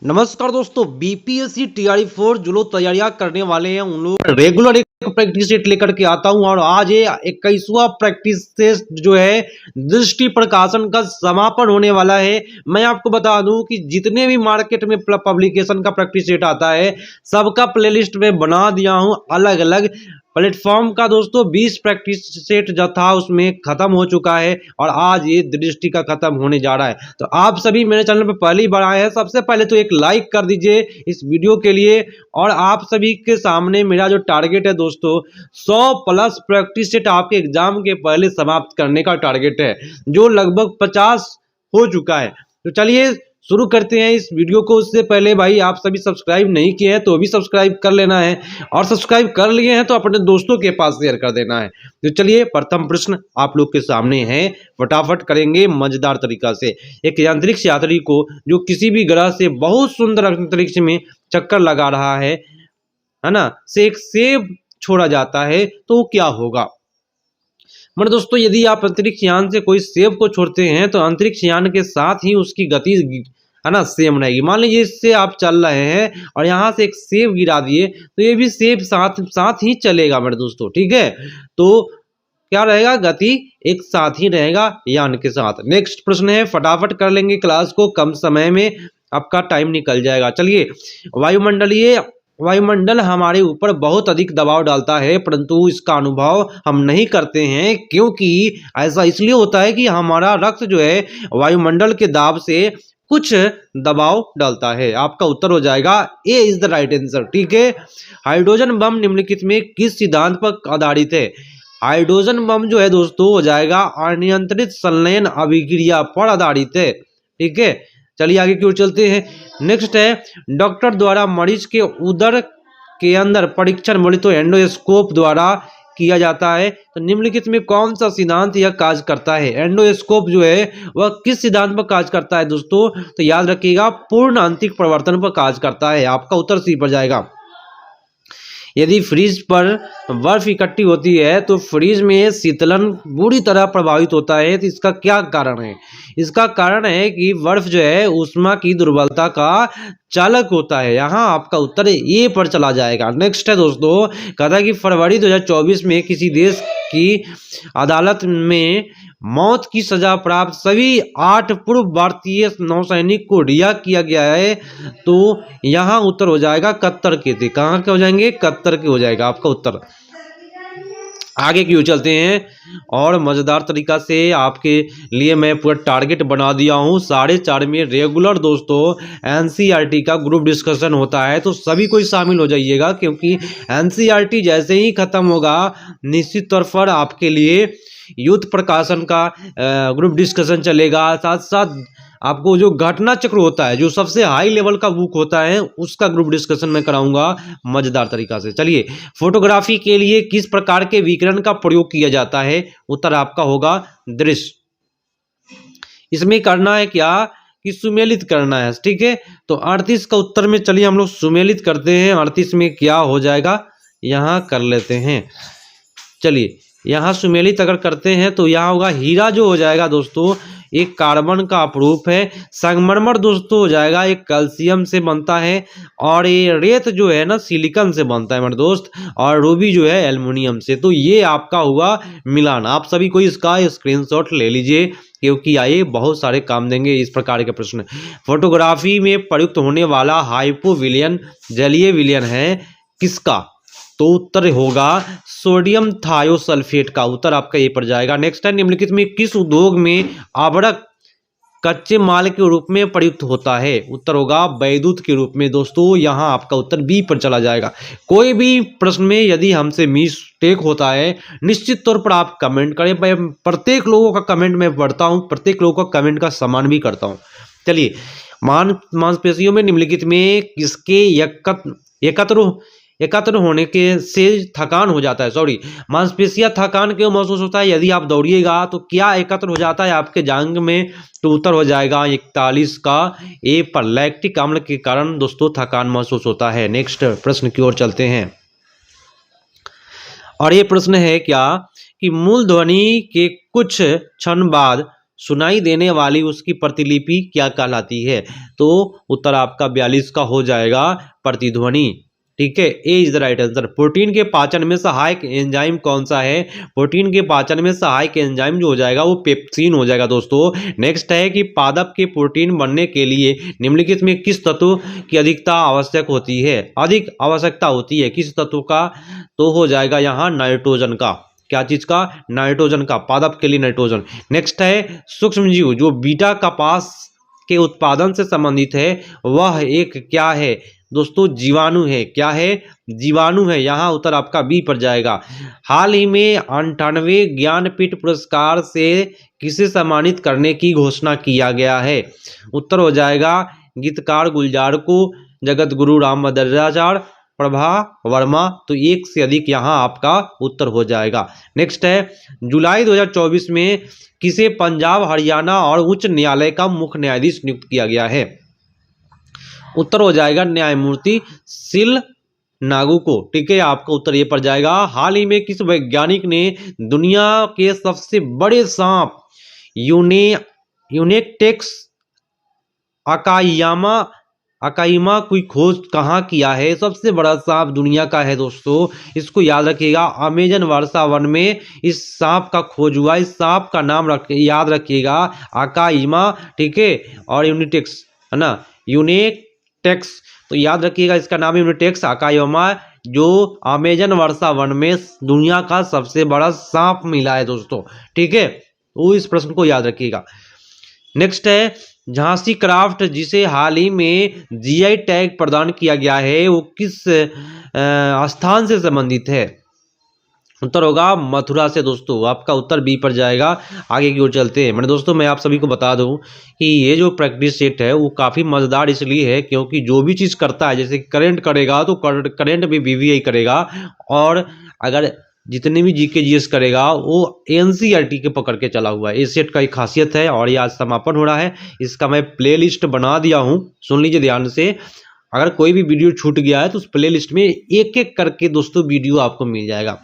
नमस्कार दोस्तों, BPSC TRE 4 जो लोग तैयारियां करने वाले हैं उन लोग रेगुलर एक प्रैक्टिस सेट लेकर के आता हूं और आज ये 21वां प्रैक्टिस टेस्ट जो है दृष्टि प्रकाशन का समापन होने वाला है। मैं आपको बता दूं कि जितने भी मार्केट में पब्लिकेशन का प्रैक्टिस सेट आता है सबका प्लेलिस्ट में बना दिया हूं अलग अलग प्लेटफॉर्म का। दोस्तों 20 प्रैक्टिस सेट जो था उसमें खत्म हो चुका है और आज ये दृष्टि का खत्म होने जा रहा है। तो आप सभी मेरे चैनल पर पहली बार आए हैं, सबसे पहले तो एक लाइक कर दीजिए इस वीडियो के लिए। और आप सभी के सामने मेरा जो टारगेट है दोस्तों 100+ प्रैक्टिस सेट आपके एग्जाम के पहले समाप्त करने का टारगेट है, जो लगभग 50 हो चुका है। तो चलिए शुरू करते हैं इस वीडियो को। उससे पहले भाई आप सभी सब्सक्राइब नहीं किए हैं तो भी सब्सक्राइब कर लेना है, और सब्सक्राइब कर लिए हैं तो अपने दोस्तों के पास शेयर कर देना है। तो चलिए प्रथम प्रश्न आप लोग के सामने है, फटाफट करेंगे मजेदार तरीका से। एक अंतरिक्ष यात्री को जो किसी भी ग्रह से बहुत सुंदर अंतरिक्ष में चक्कर लगा रहा है ना, से एक सेब छोड़ा जाता है तो क्या होगा। मतलब दोस्तों यदि आप अंतरिक्ष यान से कोई सेब को छोड़ते हैं तो अंतरिक्ष यान के साथ ही उसकी गति है ना सेम रहेगी। मान लीजिए इससे आप चल रहे हैं और यहाँ से एक सेब गिरा दिए तो ये भी सेब साथ ही चलेगा मेरे दोस्तों, ठीक है। तो क्या रहेगा, गति एक साथ ही रहेगा यान के साथ। नेक्स्ट प्रश्न है, फटाफट कर लेंगे क्लास को, कम समय में आपका टाइम निकल जाएगा। चलिए, वायुमंडल हमारे ऊपर बहुत अधिक दबाव डालता है परंतु इसका अनुभव हम नहीं करते हैं, क्योंकि ऐसा इसलिए होता है कि हमारा रक्त जो है वायुमंडल के दाब से कुछ दबाव डालता है। आपका उत्तर हो जाएगा ए इज द राइट आंसर, ठीक है। हाइड्रोजन बम निम्नलिखित में किस सिद्धांत पर आधारित है। हाइड्रोजन बम जो है दोस्तों हो जाएगा अनियंत्रित संलयन अभिक्रिया पर आधारित है, ठीक है। चलिए आगे की ओर चलते हैं। नेक्स्ट है, डॉक्टर द्वारा मरीज के उदर के अंदर परीक्षण मॉनिटो एंडोस्कोप द्वारा किया जाता है, तो निम्नलिखित में कौन सा सिद्धांत यह कार्य करता है। एंडोस्कोप जो है वह किस सिद्धांत पर कार्य करता है दोस्तों, तो याद रखिएगा पूर्ण आंतरिक प्रवर्तन पर कार्य करता है। आपका उत्तर सी पर जाएगा। यदि फ्रीज पर बर्फ इकट्ठी होती है तो फ्रीज में शीतलन बुरी तरह प्रभावित होता है, तो इसका क्या कारण है। इसका कारण है कि बर्फ जो है ऊष्मा की दुर्बलता का चालक होता है। यहाँ आपका उत्तर ए पर चला जाएगा। नेक्स्ट है दोस्तों, कहता है कि फरवरी 2024 में किसी देश की अदालत में मौत की सजा प्राप्त सभी 8 पूर्व भारतीय नौसैनिक को रिहा किया गया है, तो यहाँ उत्तर हो जाएगा कतर के थे। कहाँ के हो जाएंगे, कतर के हो जाएगा आपका उत्तर। आगे की ओर चलते हैं और मजेदार तरीका से आपके लिए मैं पूरा टारगेट बना दिया हूँ। 4:30 में रेगुलर दोस्तों एनसीईआरटी का ग्रुप डिस्कशन होता है, तो सभी कोई शामिल हो जाइएगा, क्योंकि एनसीईआरटी जैसे ही खत्म होगा निश्चित तौर पर आपके लिए युद्ध प्रकाशन का ग्रुप डिस्कशन चलेगा। साथ साथ आपको जो घटना चक्र होता है, जो सबसे हाई लेवल का बुक होता है, उसका ग्रुप डिस्कशन मैं कराऊंगा मजेदार तरीका से। चलिए, फोटोग्राफी के लिए किस प्रकार के विकिरण का प्रयोग किया जाता है। उत्तर आपका होगा दृश्य। इसमें करना है क्या कि सुमेलित करना है, ठीक है। तो 38 का उत्तर में चलिए हम लोग सुमेलित करते हैं। 38 में क्या हो जाएगा, यहाँ कर लेते हैं। चलिए यहाँ सुमेलित अगर करते हैं तो यहाँ होगा हीरा जो हो जाएगा दोस्तों एक कार्बन का अपरूप है। संगमरमर दोस्तों हो जाएगा एक कैल्शियम से बनता है, और ये रेत जो है ना सिलिकॉन से बनता है मेरे दोस्त, और रूबी जो है एल्युमिनियम से। तो ये आपका हुआ मिलान। आप सभी को इसका स्क्रीनशॉट ले लीजिए, क्योंकि आइए बहुत सारे काम देंगे इस प्रकार के प्रश्न। फोटोग्राफी में प्रयुक्त होने वाला हाइपोविलियन जलीय विलयन है किसका, तो उत्तर होगा सोडियम थायोसल्फेट का। उत्तर आपका ये पड़ जाएगा। नेक्स्ट है, निम्नलिखित में किस उद्योग में आवरक कच्चे माल के रूप में प्रयुक्त होता है। उत्तर होगा वैद्युत के रूप में। दोस्तों यहाँ आपका उत्तर बी पर चला जाएगा। कोई भी प्रश्न में यदि हमसे मिस्टेक होता है निश्चित तौर पर आप कमेंट करें। प्रत्येक लोगों का कमेंट मैं पढ़ता हूँ, प्रत्येक लोगों का कमेंट का सम्मान भी करता हूँ। चलिए, मांसपेशियों में निम्नलिखित में किसके एकत्र होने के से थकान हो जाता है। सॉरी, मांसपेशियां थकान क्यों महसूस होता है। यदि आप दौड़िएगा तो क्या एकत्र हो जाता है आपके जांघ में, तो उत्तर हो जाएगा 41 का ए पर। लैक्टिक अम्ल के कारण दोस्तों थकान महसूस होता है। नेक्स्ट प्रश्न की ओर चलते हैं, और ये प्रश्न है क्या कि मूल ध्वनि के कुछ क्षण बाद सुनाई देने वाली उसकी प्रतिलिपि क्या कहलाती है? तो उत्तर आपका 42 का हो जाएगा प्रतिध्वनि। ठीक है, A is the right answer. Protein के पाचन में सहायक एंजाइम कौन सा है? प्रोटीन के पाचन में सहायक एंजाइम जो हो जाएगा वो पेप्सिन हो जाएगा दोस्तों। नेक्स्ट है कि पादप के प्रोटीन बनने के लिए निम्नलिखित में किस तत्व की अधिकता आवश्यक होती है? अधिक आवश्यकता होती है किस तत्व का? तो हो जाएगा यहाँ नाइट्रोजन का। क्या चीज का? नाइट्रोजन का। पादप के लिए नाइट्रोजन। नेक्स्ट है सूक्ष्मजीव जो बीटा कपास के उत्पादन से संबंधित है वह एक क्या है? दोस्तों जीवाणु है। क्या है? जीवाणु है। यहाँ उत्तर आपका बी पर जाएगा। हाल ही में 98वें ज्ञानपीठ पुरस्कार से किसे सम्मानित करने की घोषणा किया गया है? उत्तर हो जाएगा गीतकार गुलजार को, जगत गुरु रामभद्राचार्य, प्रभा वर्मा। तो एक से अधिक यहाँ आपका उत्तर हो जाएगा। नेक्स्ट है जुलाई 2024 में किसे पंजाब हरियाणा और उच्च न्यायालय का मुख्य न्यायाधीश नियुक्त किया गया है? उत्तर हो जाएगा न्यायमूर्ति सिल नागू को। ठीक है, आपका उत्तर ये पर जाएगा। हाल ही में किस वैज्ञानिक ने दुनिया के सबसे बड़े सांप यूनेटेक्स अकाइमा की खोज कहाँ किया है? सबसे बड़ा सांप दुनिया का है दोस्तों, इसको याद रखिएगा। अमेजन वर्षा वन में इस सांप का खोज हुआ। इस सांप का नाम याद रखिएगा, अकाइमा। ठीक है, और यूनिटेक्स है ना, यूनेटेक्स। तो याद रखिएगा इसका नाम यूनिटेक्स अकाइमा, जो अमेजन वर्षा वन में दुनिया का सबसे बड़ा सांप मिला है दोस्तों। ठीक है, वो इस प्रश्न को याद रखिएगा। नेक्स्ट है झांसी क्राफ्ट जिसे हाल ही में जीआई टैग प्रदान किया गया है वो किस स्थान से संबंधित है? उत्तर होगा मथुरा से दोस्तों। आपका उत्तर बी पर जाएगा। आगे की ओर चलते हैं। दोस्तों मैं आप सभी को बता दूं कि ये जो प्रैक्टिस सेट है वो काफ़ी मज़ेदार इसलिए है क्योंकि जो भी चीज़ करता है, जैसे करंट करेगा तो करंट भी वीवीआई करेगा, और अगर जितने भी जीके जीएस करेगा वो एनसीईआरटी के पकड़ के चला हुआ है। इस सेट का एक खासियत है और ये आज समापन हो रहा है। इसका मैं प्ले लिस्ट बना दिया हूँ, सुन लीजिए ध्यान से। अगर कोई भी वीडियो छूट गया है तो उस प्ले लिस्ट में एक एक करके दोस्तों वीडियो आपको मिल जाएगा।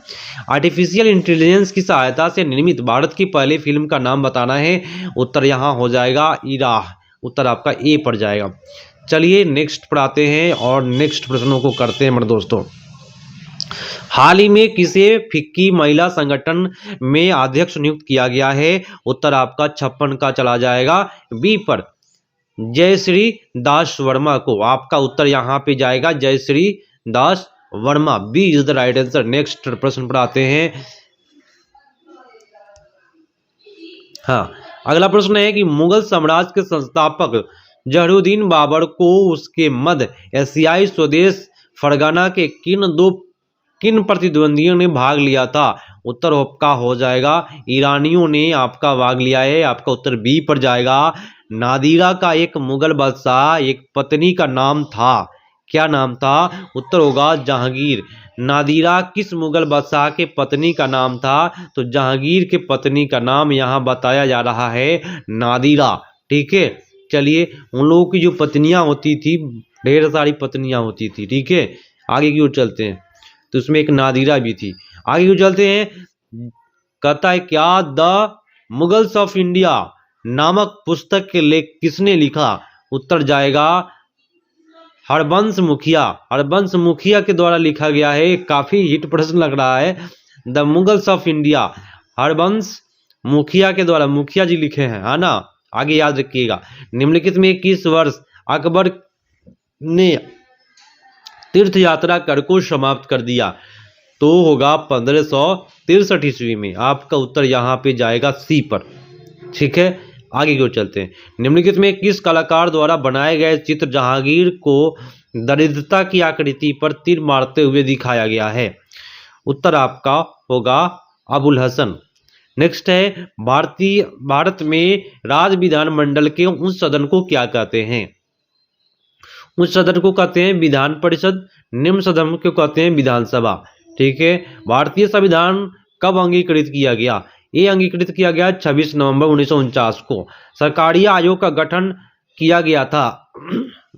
आर्टिफिशियल इंटेलिजेंस की सहायता से निर्मित भारत की पहली फिल्म का नाम बताना है। उत्तर यहाँ हो जाएगा इराह। उत्तर आपका ए पर जाएगा। चलिए नेक्स्ट पर आते हैं और नेक्स्ट प्रश्नों को करते हैं। दोस्तों हाल ही में किसे फिक्की महिला संगठन में अध्यक्ष नियुक्त किया गया है? उत्तर आपका 56 का चला जाएगा बी पर, जयश्री दास वर्मा को। आपका उत्तर यहाँ पे जाएगा Jayashree Das Verma. B is the right answer. Next प्रश्न पर आते हैं। हाँ, अगला प्रश्न है कि मुगल साम्राज्य के संस्थापक जहरूद्दीन बाबर को उसके मध्य एशियाई स्वदेश फरगना के किन प्रतिद्वंदियों ने भाग लिया था? उत्तर आपका हो जाएगा ईरानियों ने आपका भाग लिया है। आपका उत्तर बी पर जाएगा। नादिरा का एक मुगल बादशाह एक पत्नी का नाम था। क्या नाम था? उत्तर होगा जहांगीर। नादिरा किस मुगल बादशाह के पत्नी का नाम था? तो जहांगीर के पत्नी का नाम यहाँ बताया जा रहा है नादिरा। ठीक है, चलिए उन लोगों की जो पत्नियां होती थी, ढेर सारी पत्नियां होती थी। ठीक है, आगे की ओर चलते हैं। तो उसमें एक नादिरा भी थी। आगे क्यों चलते हैं। कहता है क्या द मुगल्स ऑफ इंडिया नामक पुस्तक के लेख किसने लिखा? उत्तर जाएगा हरबंश मुखिया। हरबंश मुखिया के द्वारा लिखा गया है। काफी हिट प्रश्न लग रहा है। The Mughals of India Harbansh मुखिया के द्वारा, मुखिया जी लिखे हैं, है ना। आगे याद रखिएगा। निम्नलिखित में किस वर्ष अकबर ने तीर्थ यात्रा कर को समाप्त कर दिया? तो होगा 1563 ईस्वी में। आपका उत्तर यहाँ पे जाएगा सी पर। ठीक है, आगे क्यों चलते हैं। निम्नलिखित में किस कलाकार द्वारा बनाए गए चित्र जहांगीर को दरिद्रता की आकृति पर तीर मारते हुए दिखाया गया है? उत्तर आपका होगा अबुल हसन। नेक्स्ट है भारत में राज्य विधानमंडल के उस सदन को क्या कहते हैं? उच्च सदन को कहते हैं विधान परिषद, निम्न सदन को कहते हैं विधानसभा। ठीक है, भारतीय संविधान कब अंगीकृत किया गया? ये अंगीकृत किया गया 26 नवंबर 1949 को। सरकारी आयोग का गठन किया गया था।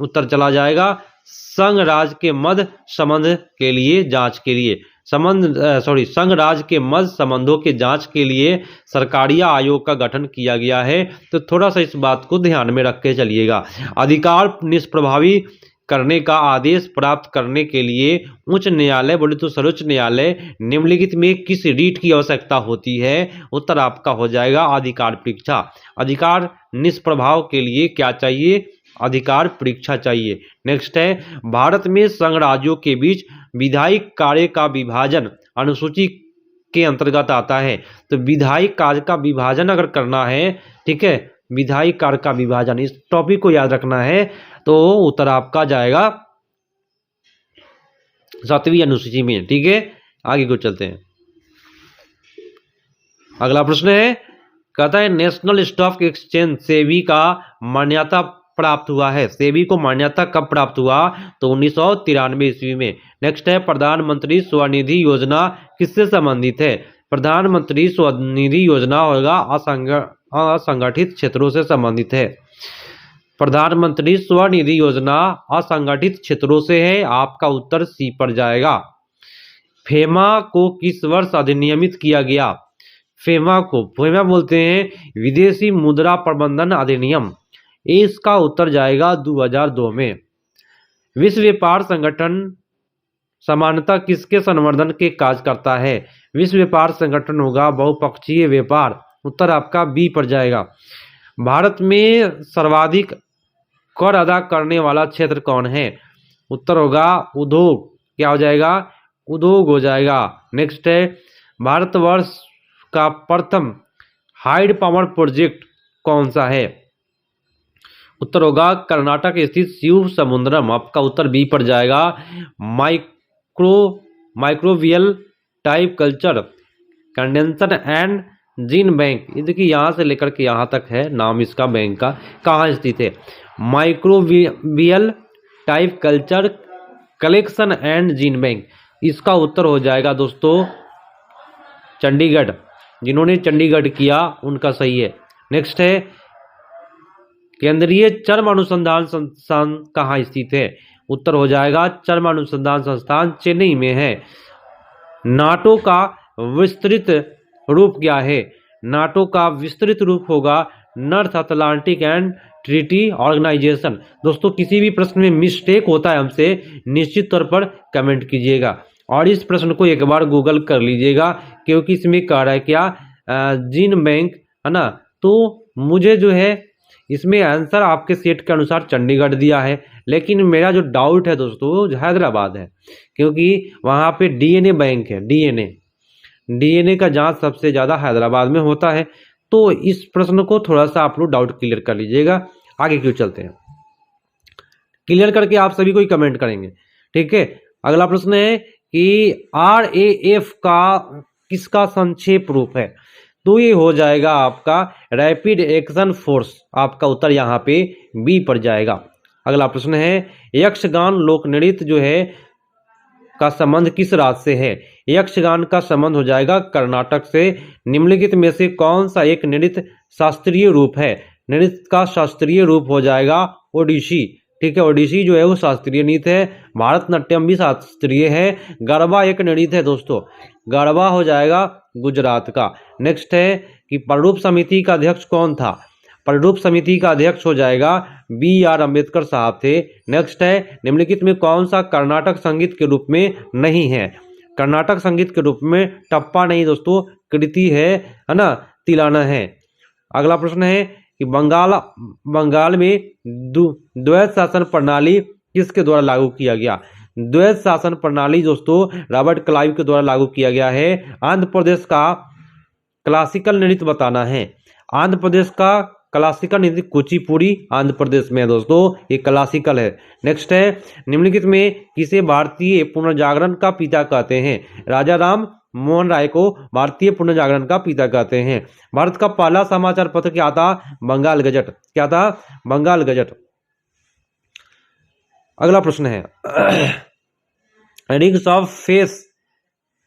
उत्तर चला जाएगा संघ राज्य के मध्य संबंध के लिए जांच के लिए। संघ राज्य के मध्य संबंधों के जांच के लिए सरकारिया आयोग का गठन किया गया है। तो थोड़ा सा इस बात को ध्यान में रख के चलिएगा। अधिकार निष्प्रभावी करने का आदेश प्राप्त करने के लिए उच्च न्यायालय बोले तो सर्वोच्च न्यायालय निम्नलिखित में किस रीट की आवश्यकता होती है? उत्तर आपका हो जाएगा अधिकार परीक्षा। अधिकार निष्प्रभाव के लिए क्या चाहिए? अधिकार परीक्षा चाहिए। नेक्स्ट है भारत में संघ राज्यों के बीच विधायिक कार्य का विभाजन अनुसूची के अंतर्गत आता है। तो विधायिक कार्य का विभाजन अगर करना है, ठीक है, विधायिक कार्य का विभाजन, इस टॉपिक को याद रखना है। तो उत्तर आपका जाएगा 7वीं अनुसूची में। ठीक है, आगे को चलते हैं। अगला प्रश्न है, कहता है नेशनल स्टॉक एक्सचेंज सेबी का मान्यता प्राप्त हुआ है। सेबी को मान्यता कब प्राप्त हुआ? तो 1993 ईस्वी में। नेक्स्ट है प्रधानमंत्री स्वनिधि योजना किससे संबंधित है? प्रधानमंत्री स्वनिधि योजना होगा असंगठित क्षेत्रों से संबंधित है। प्रधानमंत्री स्वनिधि योजना असंगठित क्षेत्रों से है। आपका उत्तर सी पर जाएगा। फेमा को किस वर्ष अधिनियमित किया गया? फेमा बोलते हैं विदेशी मुद्रा प्रबंधन अधिनियम। इसका उत्तर जाएगा 2002 में। विश्व व्यापार संगठन समानता किसके संवर्धन के कार्य करता है? विश्व व्यापार संगठन होगा बहुपक्षीय व्यापार। उत्तर आपका बी पर जाएगा। भारत में सर्वाधिक कर अदा करने वाला क्षेत्र कौन है? उत्तर होगा उद्योग। क्या हो जाएगा? उद्योग हो जाएगा। नेक्स्ट है भारतवर्ष का प्रथम हाइड पावर प्रोजेक्ट कौन सा है? उत्तर होगा कर्नाटक स्थित शिव समुद्रम। आपका उत्तर बी पर जाएगा। Microbial type culture condenser and gene bank, देखिए यहाँ से लेकर के यहाँ तक है नाम इसका बैंक का, कहाँ स्थित है? Microbial type culture collection and gene bank. इसका उत्तर हो जाएगा दोस्तों चंडीगढ़। जिन्होंने चंडीगढ़ किया उनका सही है। नेक्स्ट है केंद्रीय चर्म अनुसंधान संस्थान कहाँ स्थित है? उत्तर हो जाएगा चर्म अनुसंधान संस्थान चेन्नई में है। नाटो का विस्तृत रूप क्या है? नाटो का विस्तृत रूप होगा north atlantic and treaty organisation. दोस्तों किसी भी प्रश्न में मिस्टेक होता है हमसे निश्चित तौर पर कमेंट कीजिएगा और इस प्रश्न को एक बार गूगल कर लीजिएगा, क्योंकि इसमें कह रहा है क्या जीन बैंक है ना। तो मुझे जो है इसमें आंसर आपके सेट के अनुसार चंडीगढ़ दिया है, लेकिन मेरा जो डाउट है दोस्तों हैदराबाद है, क्योंकि वहाँ पे डीएनए बैंक है। डीएनए का जांच सबसे ज़्यादा हैदराबाद में होता है। तो इस प्रश्न को थोड़ा सा आप लोग डाउट क्लियर कर लीजिएगा। आगे क्यों चलते हैं, क्लियर करके आप सभी को ही कमेंट करेंगे। ठीक है, अगला प्रश्न है कि RAF का किसका संक्षेप रूप है? तो ये हो जाएगा आपका रैपिड एक्शन फोर्स। आपका उत्तर यहाँ पे बी पर जाएगा। अगला प्रश्न है यक्षगान लोक नृत्य जो है का संबंध किस राज्य से है? यक्षगान का संबंध हो जाएगा कर्नाटक से। निम्नलिखित में से कौन सा एक नृत्य शास्त्रीय रूप है? नृत्य का शास्त्रीय रूप हो जाएगा ओडिसी। ठीक है, ओडिसी जो है वो शास्त्रीय नृत्य है। भारतनाट्यम भी शास्त्रीय है। गरबा एक नृत्य है दोस्तों, गरबा हो जाएगा गुजरात का। नेक्स्ट है कि प्रारूप समिति का अध्यक्ष कौन था? प्रारूप समिति का अध्यक्ष हो जाएगा BR अम्बेडकर साहब थे। नेक्स्ट है निम्नलिखित में कौन सा कर्नाटक संगीत के रूप में नहीं है? कर्नाटक संगीत के रूप में टप्पा नहीं दोस्तों, कृति है ना, तिलाना है। अगला प्रश्न है कि बंगाल में द्वैत शासन प्रणाली किसके द्वारा लागू किया गया? द्वैत शासन प्रणाली दोस्तों रॉबर्ट क्लाइव के द्वारा लागू किया गया है। आंध्र प्रदेश का क्लासिकल नृत्य बताना है। आंध्र प्रदेश का क्लासिकल नृत्य कुचिपुड़ी आंध्र प्रदेश में है दोस्तों, ये क्लासिकल है। नेक्स्ट है निम्नलिखित में किसे भारतीय पुनर्जागरण का पिता कहते हैं? राजा राम मोहन राय को भारतीय पुनर्जागरण का पिता कहते हैं। भारत का पहला समाचार पत्र क्या था? बंगाल गजट। क्या था? बंगाल गजट। अगला प्रश्न है रिग्स ऑफ फेस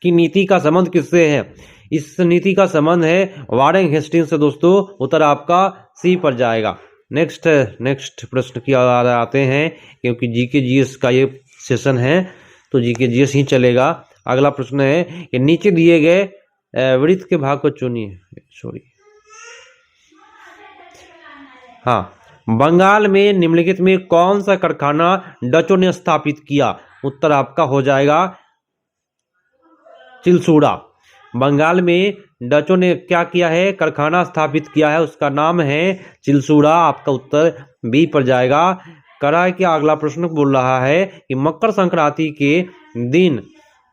की नीति का संबंध किससे है? इस नीति का संबंध है वारेन हेस्टिंग्स से दोस्तों। उत्तर आपका सी पर जाएगा। नेक्स्ट प्रश्न की आते हैं, क्योंकि जीके जीएस का ये सेशन है तो जीके जीएस ही चलेगा। अगला प्रश्न है कि नीचे दिए गए वृत्त के भाग को चुनिए। सॉरी, हाँ, बंगाल में निम्नलिखित में कौन सा कारखाना डचों ने स्थापित किया? उत्तर आपका हो जाएगा चिलसूड़ा। बंगाल में डचों ने क्या किया है? कारखाना स्थापित किया है, उसका नाम है चिलसूड़ा। आपका उत्तर बी पर जाएगा। करा कि अगला प्रश्न बोल रहा है कि मकर संक्रांति के दिन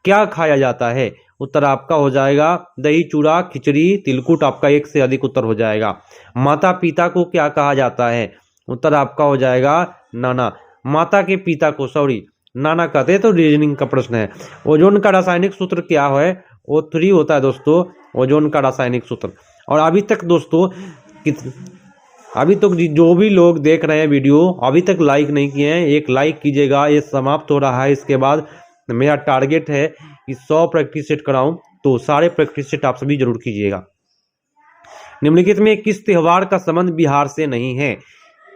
क्या खाया जाता है? उत्तर आपका हो जाएगा दही चूड़ा खिचड़ी तिलकुट। आपका एक से अधिक उत्तर हो जाएगा। माता पिता को क्या कहा जाता है? उत्तर आपका हो जाएगा नाना। माता के पिता को सॉरी नाना कहते हैं, तो रीजनिंग का प्रश्न है। ओजोन का रासायनिक सूत्र क्या है? O3 होता है दोस्तों ओजोन का रासायनिक सूत्र। और अभी तक दोस्तों अभी तक जो भी लोग देख रहे हैं वीडियो अभी तक लाइक नहीं किए हैं, एक लाइक कीजिएगा। ये समाप्त हो रहा है, इसके बाद मेरा टारगेट है कि 100 प्रैक्टिस सेट कराऊं, तो सारे प्रैक्टिस सेट आप सभी जरूर कीजिएगा। निम्नलिखित में किस त्योहार का संबंध बिहार से नहीं है?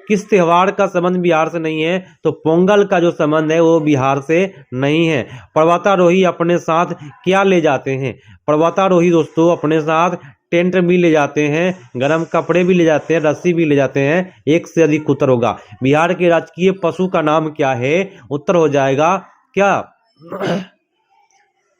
किस त्योहार का संबंध बिहार से नहीं है? तो पोंगल का जो संबंध है वो बिहार से नहीं है। पर्वतारोही अपने साथ क्या ले जाते हैं? पर्वतारोही दोस्तों अपने साथ टेंट भी ले जाते हैं, गर्म कपड़े भी ले जाते हैं, रस्सी भी ले जाते हैं। एक से अधिक उत्तर होगा। बिहार के राजकीय पशु का नाम क्या है? उत्तर हो जाएगा क्या?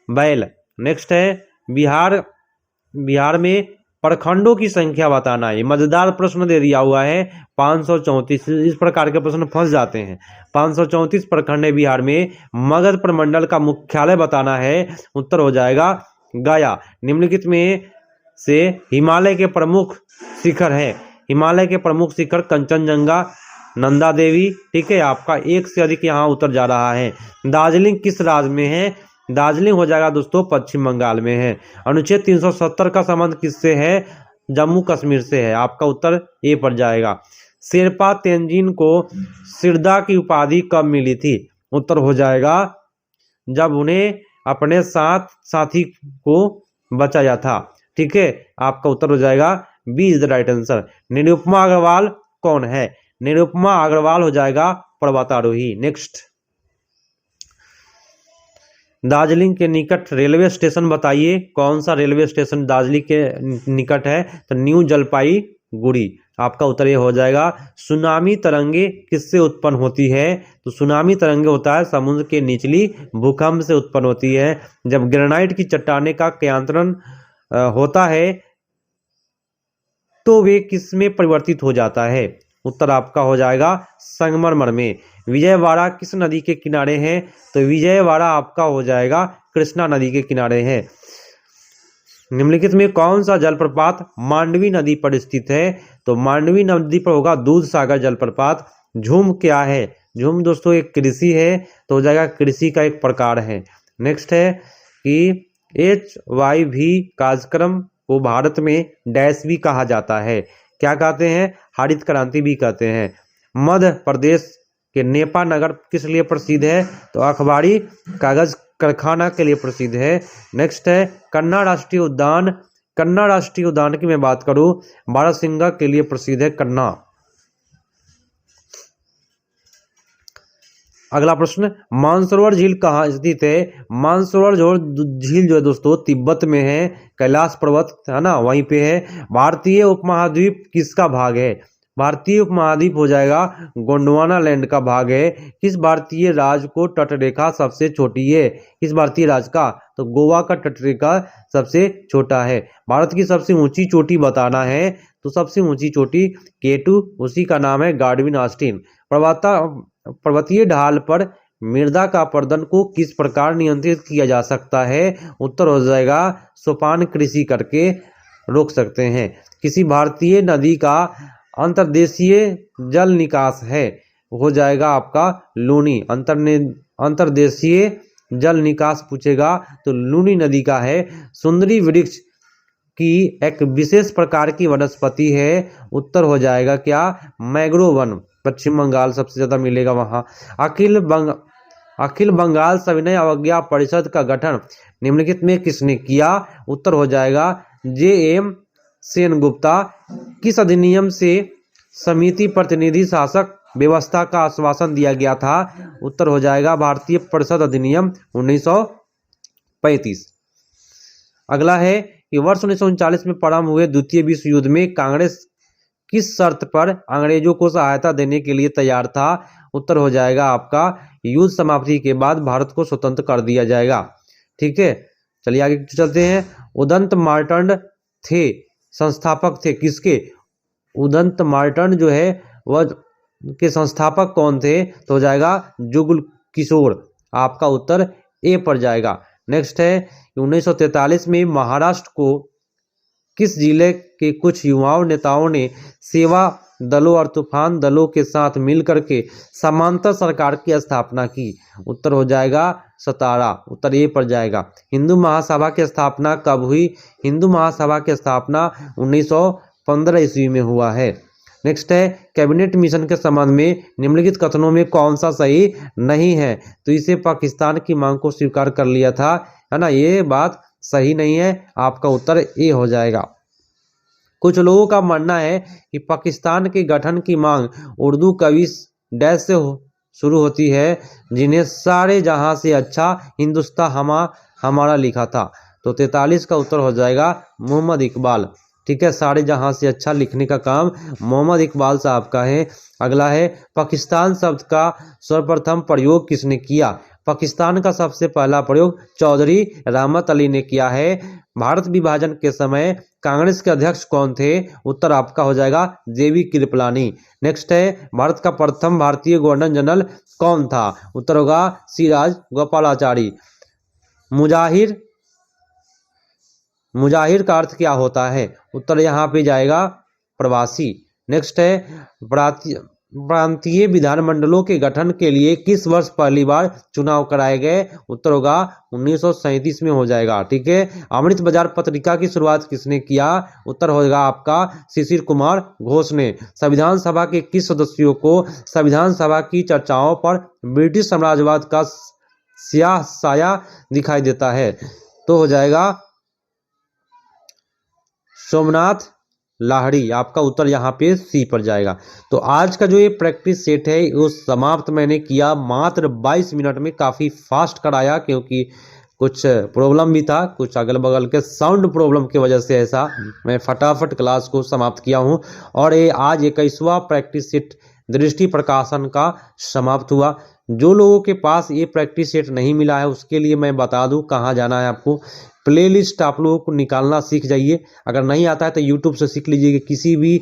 बैल। नेक्स्ट है बिहार में प्रखंडों की संख्या बताना है। मजेदार प्रश्न दे दिया हुआ है 534। इस प्रकार के प्रश्न फंस जाते हैं। 534 प्रखंड है बिहार में। मगध प्रमंडल का मुख्यालय बताना है। उत्तर हो जाएगा गया। निम्नलिखित में से हिमालय के प्रमुख शिखर है। हिमालय के प्रमुख शिखर कंचनजंगा, नंदा देवी। ठीक है, आपका एक से अधिक यहाँ उत्तर जा रहा है। दार्जिलिंग किस राज्य में है? दार्जिलिंग हो जाएगा दोस्तों पश्चिम बंगाल में है। अनुच्छेद 370 का संबंध किससे है? जम्मू कश्मीर से है। आपका उत्तर ए पर जाएगा। शेरपा तेंजिन को सिरदा की उपाधि कब मिली थी? उत्तर हो जाएगा जब उन्हें अपने साथी को बचाया था। ठीक है, आपका उत्तर हो जाएगा B is the right answer. Nirupama Agarwal कौन है? निरुपमा अग्रवाल हो जाएगा पर्वतारोही। नेक्स्ट, दार्जिलिंग के निकट रेलवे स्टेशन बताइए। कौन सा रेलवे स्टेशन दार्जिलिंग के निकट है? तो न्यू जलपाईगुड़ी। आपका उत्तर ये हो जाएगा। सुनामी तरंगे किससे उत्पन्न होती है? तो सुनामी तरंगे होता है समुद्र के निचली भूकंप से उत्पन्न होती है। जब ग्रेनाइट की चट्टाने का क्यांतरण होता है तो वे किस में परिवर्तित हो जाता है? उत्तर आपका हो जाएगा संगमरमर में। विजयवाड़ा किस नदी के किनारे है? तो विजयवाड़ा आपका हो जाएगा कृष्णा नदी के किनारे है। निम्नलिखित में कौन सा जलप्रपात मांडवी नदी पर स्थित है? तो मांडवी नदी पर होगा दूध सागर जलप्रपात। झूम क्या है? झूम दोस्तों एक कृषि है, तो हो जाएगा कृषि का एक प्रकार है। नेक्स्ट है कि HYV कार्यक्रम को भारत में डैश भी कहा जाता है। क्या कहते हैं? हरित क्रांति भी कहते हैं। मध्य प्रदेश के नेपा नगर किस लिए प्रसिद्ध है? तो अखबारी कागज कारखाना के लिए प्रसिद्ध है। नेक्स्ट है कन्ना राष्ट्रीय उद्यान। कन्ना राष्ट्रीय उद्यान की मैं बात करूं बारहसिंगा के लिए प्रसिद्ध है कन्ना। अगला प्रश्न, मानसरोवर झील कहाँ स्थित है? मानसरोवर झील जो है दोस्तों तिब्बत में है, कैलाश पर्वत है ना वहीं पे है। भारतीय उपमहाद्वीप किसका भाग है? भारतीय उपमहाद्वीप हो जाएगा गोंडवाना लैंड का भाग है। किस भारतीय राज्य को तटरेखा सबसे छोटी है? किस भारतीय राज्य का? तो गोवा का तटरेखा सबसे छोटा है। भारत की सबसे ऊंची चोटी बताना है, तो सबसे ऊंची चोटी K2, उसी का नाम है गार्डविन ऑस्टिन। पर्वतीय ढाल पर मृदा का अपरदन को किस प्रकार नियंत्रित किया जा सकता है? उत्तर हो जाएगा सोपान कृषि करके रोक सकते हैं। किसी भारतीय नदी का अंतर्देशीय जल निकास है? हो जाएगा आपका लूनी। अंतर्देशीय जल निकास पूछेगा तो लूनी नदी का है। सुंदरी वृक्ष की एक विशेष प्रकार की वनस्पति है। उत्तर हो जाएगा क्या? Mangrove one. पश्चिम बंगाल सबसे ज्यादा मिलेगा वहां। अखिल बंगाल सविनय अवज्ञा परिषद का गठन निम्नलिखित में किसने किया? उत्तर हो जाएगा JM सेनगुप्ता। किस अधिनियम से समिति प्रतिनिधि शासक व्यवस्था का आश्वासन दिया गया था? उत्तर हो जाएगा भारतीय परिषद अधिनियम 19 1935। अगला है कि वर्ष 1939 में प्रारंभ हुए द्वितीय विश्व युद्ध में कांग्रेस किस शर्त पर अंग्रेजों को सहायता देने के लिए तैयार था? उत्तर हो जाएगा आपका युद्ध समाप्ति के बाद भारत को स्वतंत्र कर दिया जाएगा। ठीक है, चलिए आगे चलते हैं। उदंत मार्तंड थे, संस्थापक थे किसके? उदंत मार्तंड जो है वह के संस्थापक कौन थे? तो हो जाएगा जुगल किशोर। आपका उत्तर ए पर जाएगा। नेक्स्ट है 1943 में महाराष्ट्र को किस जिले के कुछ युवाओं नेताओं ने सेवा दलों और तूफान दलों के साथ मिलकर के समांतर सरकार की स्थापना की? उत्तर हो जाएगा सतारा। उत्तर ए पर जाएगा। हिंदू महासभा की स्थापना कब हुई? हिंदू महासभा की स्थापना 1915 ईस्वी में हुआ है। नेक्स्ट है कैबिनेट मिशन के संबंध में निम्नलिखित कथनों में कौन सा सही नहीं है? तो इसे पाकिस्तान की मांग को स्वीकार कर लिया था, है ना, ये बात सही नहीं है। आपका उत्तर ए हो जाएगा। कुछ लोगों का मानना है कि पाकिस्तान के गठन की मांग उर्दू कवि डैश से शुरू होती है जिन्हें सारे जहां से अच्छा हिंदुस्तान हमारा लिखा था। तो 43 का उत्तर हो जाएगा मोहम्मद इकबाल। ठीक है, सारे जहां से अच्छा लिखने का काम मोहम्मद इकबाल साहब का है। अगला है पाकिस्तान शब्द का सर्वप्रथम प्रयोग किसने किया? पाकिस्तान का सबसे पहला प्रयोग चौधरी रहमत अली ने किया है। भारत विभाजन के समय कांग्रेस के अध्यक्ष कौन थे? उत्तर आपका हो जाएगा जेवी कृपलानी। नेक्स्ट है भारत का प्रथम भारतीय गवर्नर जनरल कौन था? उत्तर होगा सिराज गोपालाचारी। मुजाहिर का अर्थ क्या होता है? उत्तर यहाँ पे जाएगा प्रवासी। नेक्स्ट है प्रांतीय विधानमंडलों के गठन के लिए किस वर्ष पहली बार चुनाव कराए गए? उत्तर होगा 1937 में हो जाएगा। ठीक है, अमृत बाजार पत्रिका की शुरुआत किसने किया? उत्तर होगा आपका शिशिर कुमार घोष ने। संविधान सभा के किस सदस्यों को संविधान सभा की चर्चाओं पर ब्रिटिश साम्राज्यवाद का स्याह साया दिखाई देता है? तो हो जाएगा सोमनाथ लाहिड़ी। आपका उत्तर यहाँ पे सी पर जाएगा। तो आज का जो ये प्रैक्टिस सेट है वो समाप्त मैंने किया मात्र 22 मिनट में। काफ़ी फास्ट कराया क्योंकि कुछ प्रॉब्लम भी था, कुछ अगल बगल के साउंड प्रॉब्लम की वजह से ऐसा मैं फटाफट क्लास को समाप्त किया हूँ। और ये आज 21वां प्रैक्टिस सेट दृष्टि प्रकाशन का समाप्त हुआ। जो लोगों के पास ये प्रैक्टिस सेट नहीं मिला है उसके लिए मैं बता दूं कहाँ जाना है आपको। प्लेलिस्ट आप लोगों को निकालना सीख जाइए। अगर नहीं आता है तो यूट्यूब से सीख लीजिए कि किसी भी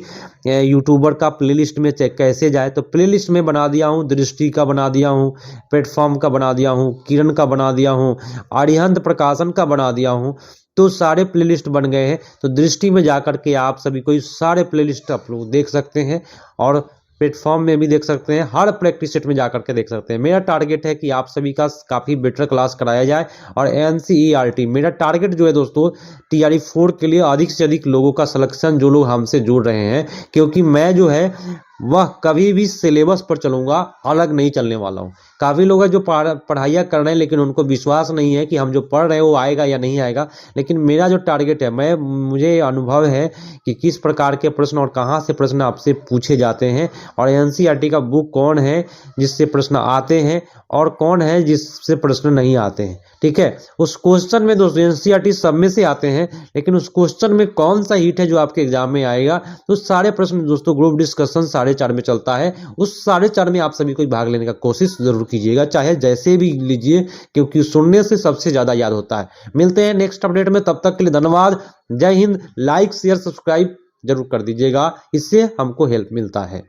यूट्यूबर का प्लेलिस्ट में चेक कैसे जाए। तो प्लेलिस्ट में बना दिया हूँ, दृष्टि का बना दिया हूँ, प्लेटफॉर्म का बना दिया हूँ, किरण का बना दिया हूँ, अरिहंत प्रकाशन का बना दिया हूँ। तो सारे प्लेलिस्ट बन गए हैं। तो दृष्टि में जाकर के आप सभी को सारे प्लेलिस्ट आप लोग देख सकते हैं और प्लेटफॉर्म में भी देख सकते हैं। हर प्रैक्टिस सेट में जाकर के देख सकते हैं। मेरा टारगेट है कि आप सभी का काफ़ी बेटर क्लास कराया जाए। और NCERT मेरा टारगेट जो है दोस्तों TRE 4 के लिए अधिक से अधिक लोगों का सिलेक्शन जो लोग हमसे जुड़ रहे हैं, क्योंकि मैं जो है वह कभी भी सिलेबस पर चलूँगा, अलग नहीं चलने वाला हूँ। काफ़ी लोग हैं जो पढ़ाइयाँ कर रहे हैं लेकिन उनको विश्वास नहीं है कि हम जो पढ़ रहे हैं वो आएगा या नहीं आएगा। लेकिन मेरा जो टारगेट है, मुझे अनुभव है कि किस प्रकार के प्रश्न और कहाँ से प्रश्न आपसे पूछे जाते हैं और NCERT का बुक कौन है जिससे प्रश्न आते हैं और कौन है जिससे प्रश्न नहीं आते हैं। ठीक है, उस क्वेश्चन में दोस्तों NCERT सब में से आते हैं, लेकिन उस क्वेश्चन में कौन सा हिट है जो आपके एग्जाम में आएगा। तो सारे प्रश्न दोस्तों ग्रुप डिस्कशन 4:30 में चलता है। उस 4:30 में आप सभी को भाग लेने का कोशिश जरूर कीजिएगा, चाहे जैसे भी लीजिए, क्योंकि सुनने से सबसे ज़्यादा याद होता है। मिलते हैं नेक्स्ट अपडेट में, तब तक के लिए धन्यवाद। जय हिंद। लाइक शेयर सब्सक्राइब जरूर कर दीजिएगा, इससे हमको हेल्प मिलता है।